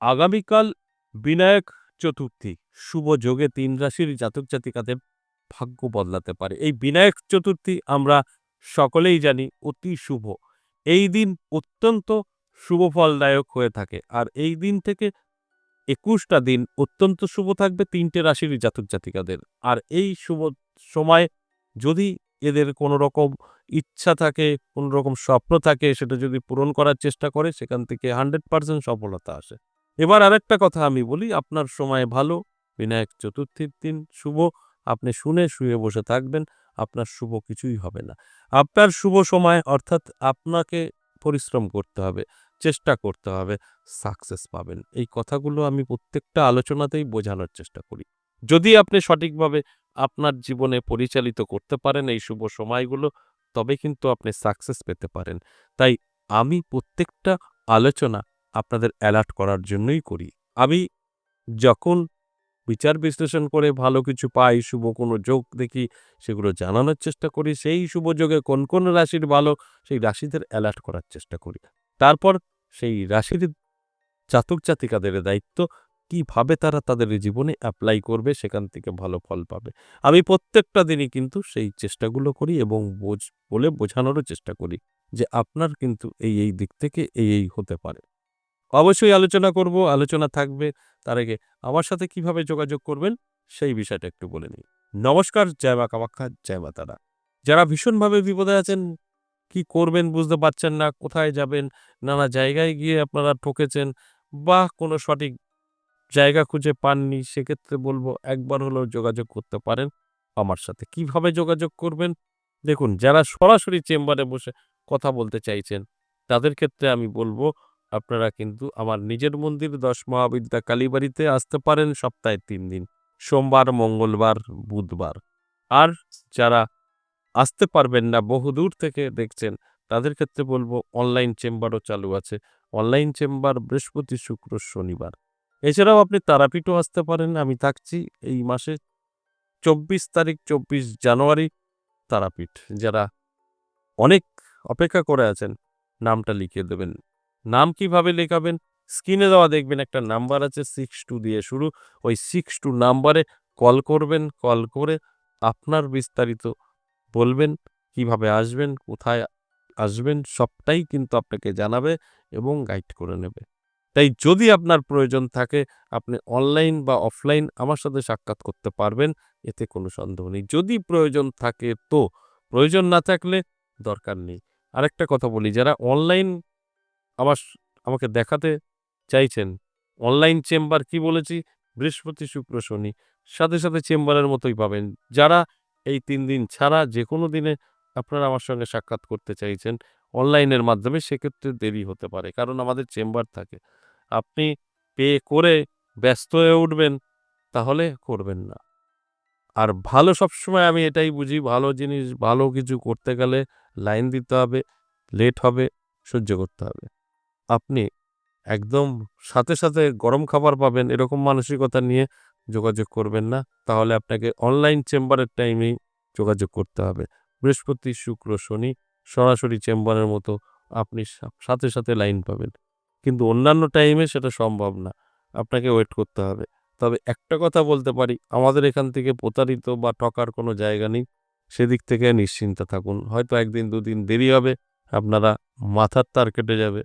আগামীকাল বিনায়ক চতুর্থী। শুভ যোগে ৩ রাশির জাতক-জাতিকাদের ভাগ্য বদলাতে পারে। এই বিনায়ক চতুর্থী আমরা সকলেই জানি অতি শুভ। এই দিন অত্যন্ত শুভ ফলদায়ক হয়ে থাকে। আর এই দিন থেকে ২১ টা দিন অত্যন্ত শুভ থাকবে ৩ টে রাশির জাতক-জাতিকাদের। আর এই শুভ সময় যদি এদের কোনো রকম ইচ্ছা থাকে, কোনো রকম স্বপ্ন থাকে, সেটা যদি পূরণ করার চেষ্টা করে, সেখান থেকে 100% সফলতা আসে। এবার আরেকটা কথা আমি বলি, আপনার সময় ভালো, বিনায়ক চতুর্থীর দিন শুভ, আপনি শুনে শুয়ে বসে থাকবেন, আপনার শুভ কিছুই হবে না। আপনার শুভ সময় অর্থাৎ আপনাকে পরিশ্রম করতে হবে, চেষ্টা করতে হবে, সাকসেস পাবেন। এই কথাগুলো আমি প্রত্যেকটা আলোচনাতেই বোঝানোর চেষ্টা করি। যদি আপনি সঠিকভাবে আপনার জীবনে পরিচালিত করতে পারেন এই শুভ সময়গুলো, তবে কিন্তু আপনি সাকসেস পেতে পারেন। তাই আমি প্রত্যেকটা আলোচনা আপনাদের অ্যালার্ট করার জন্যই করি। আমি যখন বিচার বিশ্লেষণ করে ভালো কিছু পাই, শুভ কোনো যোগ দেখি, সেগুলো জানানোর চেষ্টা করি। সেই শুভ যোগে কোন কোন রাশির ভালো, সেই রাশিদের অ্যালার্ট করার চেষ্টা করি। তারপর সেই রাশির জাতক-জাতিকাদের দায়িত্ব কিভাবে তারা তাদের জীবনে অ্যাপ্লাই করবে, সেখান থেকে ভালো ফল পাবে। আমি প্রত্যেকটা দিনই কিন্তু সেই চেষ্টাগুলো করি এবং বলে বোঝানোরও চেষ্টা করি যে আপনার কিন্তু এই দিক থেকে এই হতে পারে। অবশ্যই আলোচনা করব, আলোচনা থাকবে। তার আগে আমার সাথে কিভাবে যোগাযোগ করবেন সেই বিষয়টা একটু বলে নিই। নমস্কার, জয় মা কামাখ্যা, জয় মা তারা। যারা ভীষণভাবে বিপদে আছেন, কি করবেন বুঝতে পারছেন না, কোথায় যাবেন, নানা জায়গায় গিয়ে আপনারা ঠকেছেন বা কোনো সঠিক জায়গা খুঁজে পাননি, সেক্ষেত্রে বলব একবার হলেও যোগাযোগ করতে পারেন আমার সাথে। কিভাবে যোগাযোগ করবেন? দেখুন, যারা সরাসরি চেম্বারে বসে কথা বলতে চাইছেন, তাদের ক্ষেত্রে আমি বলব আপনারা কিন্তু আমার নিজের মন্দির ১০ মহাবিদ্যা কালীবাড়িতে আসতে পারেন সপ্তাহে ৩ দিন। সোমবার, মঙ্গলবার, বুধবার। আর যারা আসতে পারবেন না, বহুদূর থেকে দেখছেন, তাদের ক্ষেত্রে বলব অনলাইন চেম্বারও চালু আছে। অনলাইন চেম্বার বৃহস্পতি, শুক্র, শনিবার। এছাড়াও আপনি তারাপীঠও আসতে পারেন। আমি থাকছি এই মাসে ২৪ তারিখ, ২৪ জানুয়ারি তারাপীঠ। যারা অনেক অপেক্ষা করে আছেন, নামটা লিখিয়ে দেবেন। নাম কিভাবে লেখাবেন? স্ক্রিনে দেওয়া দেখবেন একটা নাম্বার আছে 62 দিয়ে শুরু। ওই 62 নাম্বারে কল করবেন। কল করে আপনার বিস্তারিত বলবেন, কিভাবে আসবেন, কোথায় আসবেন, সবটাই কিন্তু আপনাকে জানাবে এবং গাইড করে নেবে। তাই যদি আপনার প্রয়োজন থাকে, আপনি অনলাইন বা অফলাইন আমার সাথে সাক্ষাৎ করতে পারবেন, এতে কোনো সন্দেহ নেই। যদি প্রয়োজন থাকে তো, প্রয়োজন না থাকলে দরকার নেই। আরেকটা কথা বলি, যারা অনলাইন আমার আমাকে দেখাতে চাইছেন, অনলাইন চেম্বার কি বলেছি? বৃহস্পতি, শুক্র, শনি। সাথে চেম্বারের মতোই পাবেন। যারা এই ৩ দিন ছাড়া যেকোনো দিনে আপনারা আমার সঙ্গে সাক্ষাৎ করতে চাইছেন অনলাইনের মাধ্যমে, সেক্ষেত্রে দেরি হতে পারে। কারণ আমাদের চেম্বার থাকে। আপনি পে করে ব্যস্ত হয়ে উঠবেন, তাহলে করবেন না। আর ভালো সবসময় আমি এটাই বুঝি, ভালো জিনিস, ভালো কিছু করতে গেলে লাইন দিতে হবে, লেট হবে, সহ্য করতে হবে। আপনি একদম সাথে গরম খাবার পাবেন এরকম মানসিকতা নিয়ে যোগাযোগ করবেন না। তাহলে আপনাকে অনলাইন চেম্বারের টাইমেই যোগাযোগ করতে হবে। বৃহস্পতি, শুক্র, শনি সরাসরি চেম্বারের মতো আপনি সাথে লাইন পাবেন। কিন্তু অন্যান্য টাইমে সেটা সম্ভব না। আপনাকে ওয়েট করতে হবে। তবে একটা কথা বলতে পারি, আমাদের এখান থেকে প্রতারিত বা ঠকার কোনো জায়গা নেই। সেদিক থেকে নিশ্চিন্তে থাকুন। হয়তো ১ দিন ২ দিন দেরি হবে, আপনারা মাথার তার কেটে যাবে।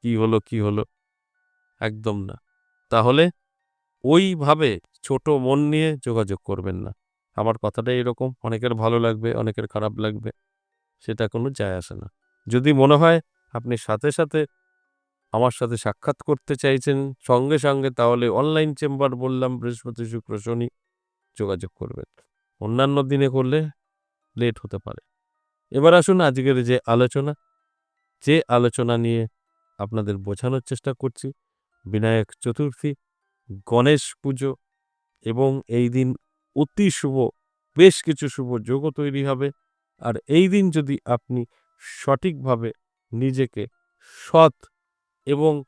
কি হলো? একদম না। তাহলে ওইভাবে ছোট মন নিয়ে যোগাযোগ করবেন না। আমার কথাটা এরকম, অনেকের ভালো লাগবে, অনেকের খারাপ লাগবে। সেটা কোনো যায় আসে না। যদি মনে হয় আপনি সাথে আমার সাথে সাক্ষাৎ করতে চাইছেন সঙ্গে, তাহলে অনলাইন চেম্বার বললাম বৃহস্পতি, শুক্র, শনি যোগাযোগ করবেন। অন্যান্য দিনে করলে লেট হতে পারে। এবার আসুন আজকের যে আলোচনা নিয়ে আপনাদের বোঝানোর চেষ্টা করছি, বিনায়ক চতুর্থী, গণেশ পুজো এবং এই দিন অতি শুভ, বেশ কিছু শুভ যোগও তৈরি হবে। আর এই দিন যদি আপনি সঠিকভাবে নিজেকে সৎ এবং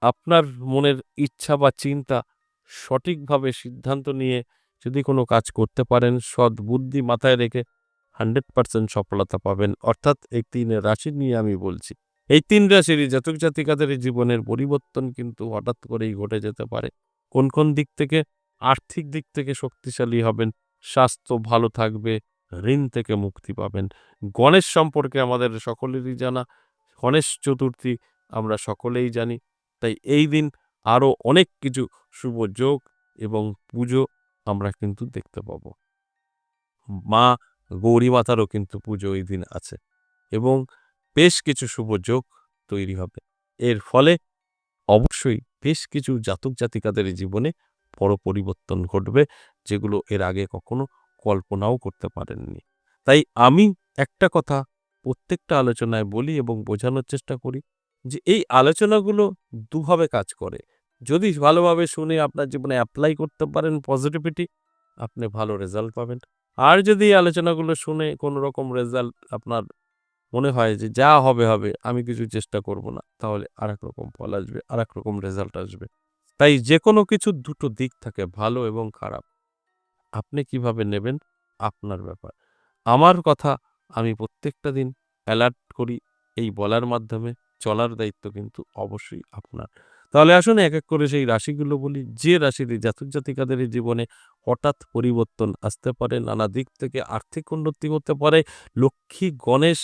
আপনার মনের ইচ্ছা বা চিন্তা সঠিকভাবে সিদ্ধান্ত নিয়ে যদি কোনো কাজ করতে পারেন, সৎ বুদ্ধি মাথায় রেখে 100% সফলতা পাবেন। অর্থাৎ এই ৩ রাশি নিয়ে আমি বলছি। এই ৩ রাশির জাতক জাতিকাদের এই জীবনের পরিবর্তন কিন্তু হঠাৎ করেই ঘটে যেতে পারে। কোন দিক থেকে? আর্থিক দিক থেকে শক্তিশালী হবেন, স্বাস্থ্য ভালো থাকবে, ঋণ থেকে মুক্তি পাবেন। গণেশ সম্পর্কে আমাদের সকলেরই জানা। গণেশ চতুর্থী আমরা সকলেই জানি। তাই এই দিন আরো অনেক কিছু শুভ যোগ এবং পুজো আমরা কিন্তু দেখতে পাবো। মা গৌরী মাতারও কিন্তু পুজো এই দিন আছে এবং বেশ কিছু শুভ যোগ তৈরি হবে। এর ফলে অবশ্যই বেশ কিছু জাতক জাতিকাদের জীবনে বড় পরিবর্তন ঘটবে, যেগুলো এর আগে কখনো কল্পনাও করতে পারেননি। তাই আমি একটা কথা প্রত্যেকটা আলোচনায় বলি এবং বোঝানোর চেষ্টা করি যে এই আলোচনাগুলো দুভাবে কাজ করে। যদি ভালোভাবে শুনে আপনার জীবনে অ্যাপ্লাই করতে পারেন পজিটিভিটি, আপনি ভালো রেজাল্ট পাবেন। আর যদি এই আলোচনাগুলো শুনে কোনো রকম রেজাল্ট আপনার মনে হয় যে যা হবে, হবে, আমি কিছু চেষ্টা করব না, তাহলে আরেক রকম ফল আসবে, আরেক রকম রেজাল্ট আসবে। তাই যেকোনো কিছুর দুটো দিক থাকে, ভালো এবং খারাপ। আপনি কিভাবে নেবেন আপনার ব্যাপার। আমার কথা আমি প্রত্যেকটা দিন অ্যালার্ট করি এই বলার মাধ্যমে, চলার দায়িত্ব কিন্তু অবশ্যই আপনার। তাহলে আসুন এক, এক করে সেই রাশিগুলো বলি। যে রাশির এই জাতক জাতিকাদের এই জীবনে হঠাৎ পরিবর্তন আসতে পারে, নানা দিক থেকে আর্থিক উন্নতি হতে পারে, লক্ষ্মী, গণেশ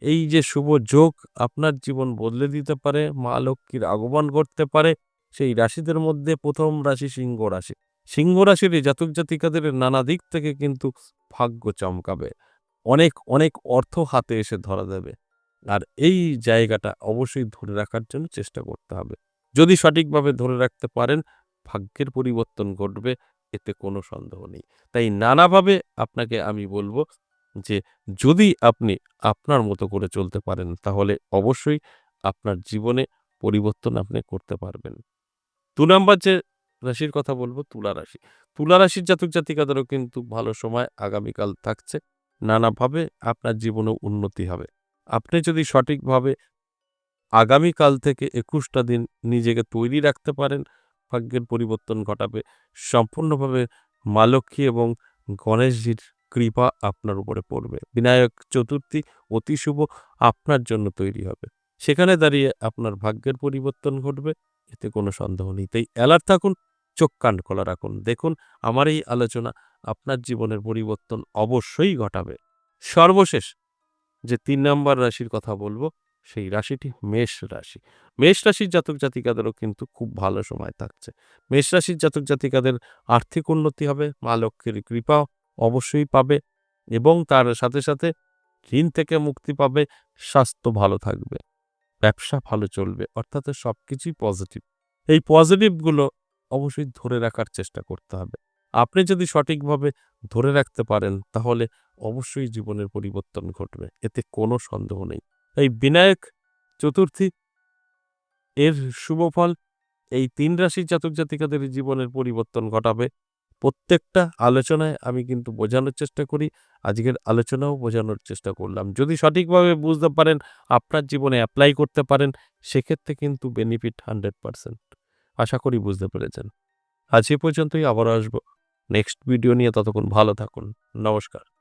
এই যে শুভ যোগ আপনার জীবন বদলে দিতে পারে, মা লক্ষ্মীর আগমন ঘটতে পারে, সেই রাশিদের মধ্যে ১ম রাশি সিংহ রাশি। সিংহ রাশির এই জাতক জাতিকাদের নানা দিক থেকে কিন্তু ভাগ্য চমকাবে। অনেক অর্থ হাতে এসে ধরা দেবে। আর এই জায়গাটা অবশ্যই ধরে রাখার জন্য চেষ্টা করতে হবে। যদি সঠিকভাবে ধরে রাখতে পারেন, ভাগ্যের পরিবর্তন ঘটবে, এতে কোনো সন্দেহ নেই। তাই নানাভাবে আপনাকে আমি বলব যে যদি আপনি আপনার মতো করে চলতে পারেন, তাহলে অবশ্যই আপনার জীবনে পরিবর্তন আপনি করতে পারবেন। ২ নাম্বার যে রাশির কথা বলব তুলা রাশি। তুলা রাশির জাতক জাতিকাদেরও কিন্তু ভালো সময় আগামীকাল থাকছে। নানাভাবে আপনার জীবনেও উন্নতি হবে। আপনি যদি সঠিকভাবে আগামীকাল থেকে ২১ টা দিন নিজেকে তৈরি রাখতে পারেন, ভাগ্যের পরিবর্তন ঘটাবে। সম্পূর্ণভাবে মা লক্ষ্মী এবং গণেশজির কৃপা আপনার উপরে পড়বে। বিনায়ক চতুর্থী অতি শুভ আপনার জন্য তৈরি হবে। সেখানে দাঁড়িয়ে আপনার ভাগ্যের পরিবর্তন ঘটবে, এতে কোনো সন্দেহ নেই। তাই অ্যালার্ট থাকুন, চোখ কান খোলা রাখুন। দেখুন আমার এই আলোচনা আপনার জীবনের পরিবর্তন অবশ্যই ঘটাবে। সর্বশেষ যে ৩ নাম্বার রাশির কথা বলব, সেই রাশিটি মেষ রাশি। মেষ রাশির জাতক জাতিকাদেরও কিন্তু খুব ভালো সময় থাকছে। মেষ রাশির জাতক জাতিকাদের আর্থিক উন্নতি হবে, মা লক্ষ্মীর কৃপা অবশ্যই পাবে এবং তার সাথে ঋণ থেকে মুক্তি পাবে, স্বাস্থ্য ভালো থাকবে, ব্যবসা ভালো চলবে। অর্থাৎ সবকিছুই পজিটিভ। এই পজিটিভগুলো অবশ্যই ধরে রাখার চেষ্টা করতে হবে। আপনি যদি সঠিকভাবে ধরে রাখতে পারেন, তাহলে অবশ্যই জীবনের পরিবর্তন ঘটবে। এতে কোনো সন্দেহ নেই। এই বিনায়ক চতুর্থী এর শুভ ফল এই ৩ রাশির জাতক জাতিকাদের জীবনের পরিবর্তন ঘটাবে। প্রত্যেকটা আলোচনায় আমি কিন্তু বোঝানোর চেষ্টা করি। আজকের আলোচনাও বোঝানোর চেষ্টা করলাম। যদি সঠিকভাবে বুঝতে পারেন, আপনার জীবনে এপ্লাই করতে পারেন, সেক্ষেত্রে কিন্তু বেনিফিট 100%। আশা করি বুঝতে পেরেছেন। আজ এ পর্যন্তই, আবারও আসবো নেক্সট ভিডিও নিয়ে। ততক্ষণ ভালো থাকুন। নমস্কার।